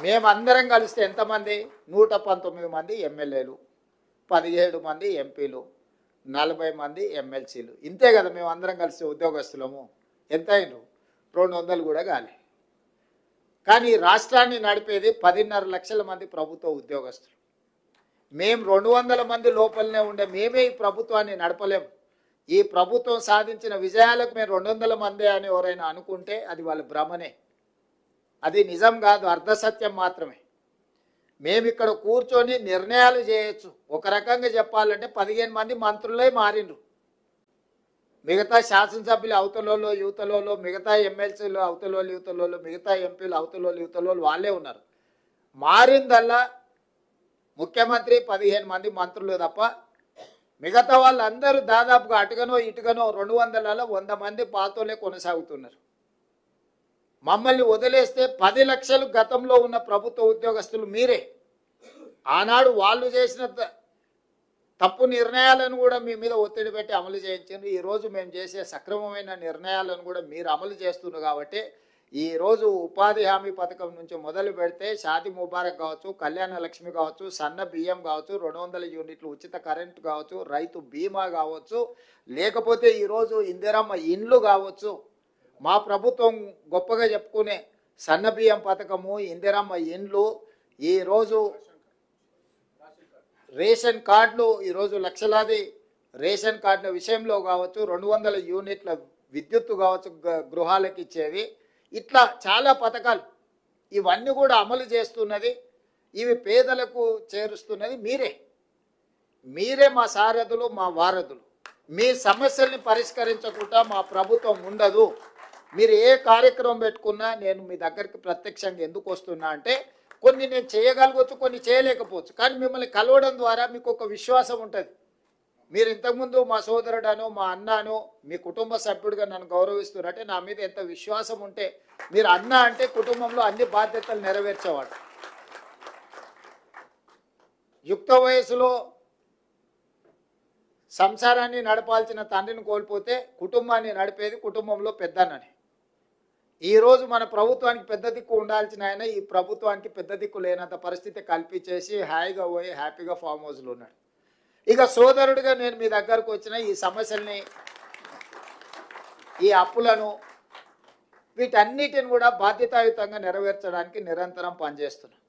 మేమందరం కలిస్తే ఎంతమంది? 119 మంది ఎమ్మెల్యేలు, 17 మంది ఎంపీలు, 40 మంది ఎమ్మెల్సీలు. ఇంతే కదా మేము అందరం కలిసి ఉద్యోగస్తులము. ఎంత అయినరు? 200 కూడా కాలే. కానీ రాష్ట్రాన్ని నడిపేది 10.5 లక్షల మంది ప్రభుత్వ ఉద్యోగస్తులు. మేము 200 మంది లోపలనే ఉండే మేమే ఈ ప్రభుత్వాన్ని నడపలేము. ఈ ప్రభుత్వం సాధించిన విజయాలకు మేము 200 మందే అని ఎవరైనా అనుకుంటే అది వాళ్ళ భ్రమనే. అది నిజం కాదు, అర్ధసత్యం మాత్రమే. మేము ఇక్కడ కూర్చొని నిర్ణయాలు చేయొచ్చు. ఒక రకంగా చెప్పాలంటే 15 మంది మంత్రులే మారిండ్రు. మిగతా శాసనసభ్యులు అవతలలో యువతలలో, మిగతా ఎమ్మెల్సీలు అవతలలో యువతలలో, మిగతా ఎంపీలు అవతలలో యువతలలో వాళ్ళే ఉన్నారు. మారిందల్లా ముఖ్యమంత్రి 15 మంది మంత్రులు తప్ప మిగతా వాళ్ళందరూ దాదాపుగా అటుగనో ఇటుగనో 200లలో 100 మంది పాతోలే కొనసాగుతున్నారు. మమ్మల్ని వదిలేస్తే 10 లక్షలు గతంలో ఉన్న ప్రభుత్వ ఉద్యోగస్తులు మీరే. ఆనాడు వాళ్ళు చేసిన తప్పు నిర్ణయాలను కూడా మీ మీద ఒత్తిడి పెట్టి అమలు చేయించారు. ఈరోజు మేము చేసే సక్రమమైన నిర్ణయాలను కూడా మీరు అమలు చేస్తున్నారు. కాబట్టి ఈరోజు ఉపాధి హామీ పథకం నుంచి మొదలు పెడితే షాదీ ముబారక్ కావచ్చు, కళ్యాణ లక్ష్మి కావచ్చు, సన్న బియ్యం కావచ్చు, 200 యూనిట్లు ఉచిత కరెంటు కావచ్చు, రైతు బీమా కావచ్చు, లేకపోతే ఈరోజు ఇందిరమ్మ ఇండ్లు కావచ్చు, మా ప్రభుత్వం గొప్పగా చెప్పుకునే సన్న బియ్యం పథకము, ఇందిరమ్మ ఇండ్లు, ఈరోజు రేషన్ కార్డులు, ఈరోజు లక్షలాది రేషన్ కార్డుల విషయంలో కావచ్చు, 200 యూనిట్ల విద్యుత్తు కావచ్చు గృహాలకు ఇచ్చేది, ఇట్లా చాలా పథకాలు ఇవన్నీ కూడా అమలు చేస్తున్నది. ఇవి పేదలకు చేరుస్తున్నది మీరే మా సారథులు, మా వారధులు. మీ సమస్యల్ని పరిష్కరించకుండా మా ప్రభుత్వం ఉండదు. మీరు ఏ కార్యక్రమం పెట్టుకున్నా నేను మీ దగ్గరికి ప్రత్యక్షంగా ఎందుకు వస్తున్నా అంటే, కొన్ని నేను చేయగలగవచ్చు, కొన్ని చేయలేకపోవచ్చు. కానీ మిమ్మల్ని కలవడం ద్వారా మీకు ఒక విశ్వాసం ఉంటుంది. మీరు ఇంతకుముందు మా సోదరుడనో మా అన్నానో మీ కుటుంబ సభ్యుడిగా నన్ను గౌరవిస్తున్నారంటే నా మీద ఎంత విశ్వాసం ఉంటే, మీరు అన్న అంటే కుటుంబంలో అన్ని బాధ్యతలు నెరవేర్చేవాడు. యుక్త వయసులో సంసారాన్ని నడపాల్సిన తండ్రిని కోల్పోతే కుటుంబాన్ని నడిపేది కుటుంబంలో పెద్దన్నని. ఈరోజు మన ప్రభుత్వానికి పెద్ద దిక్కు ఉండాల్సిన ఆయన ఈ ప్రభుత్వానికి పెద్ద దిక్కు లేనంత పరిస్థితి కల్పించేసి హాయిగా పోయి హ్యాపీగా ఫామ్ హౌస్లో ఉన్నాడు. ఇక సోదరుడిగా నేను మీ దగ్గరకు వచ్చిన ఈ సమస్యల్ని, ఈ అప్పులను, వీటన్నిటిని కూడా బాధ్యతాయుతంగా నెరవేర్చడానికి నిరంతరం పనిచేస్తున్నాను.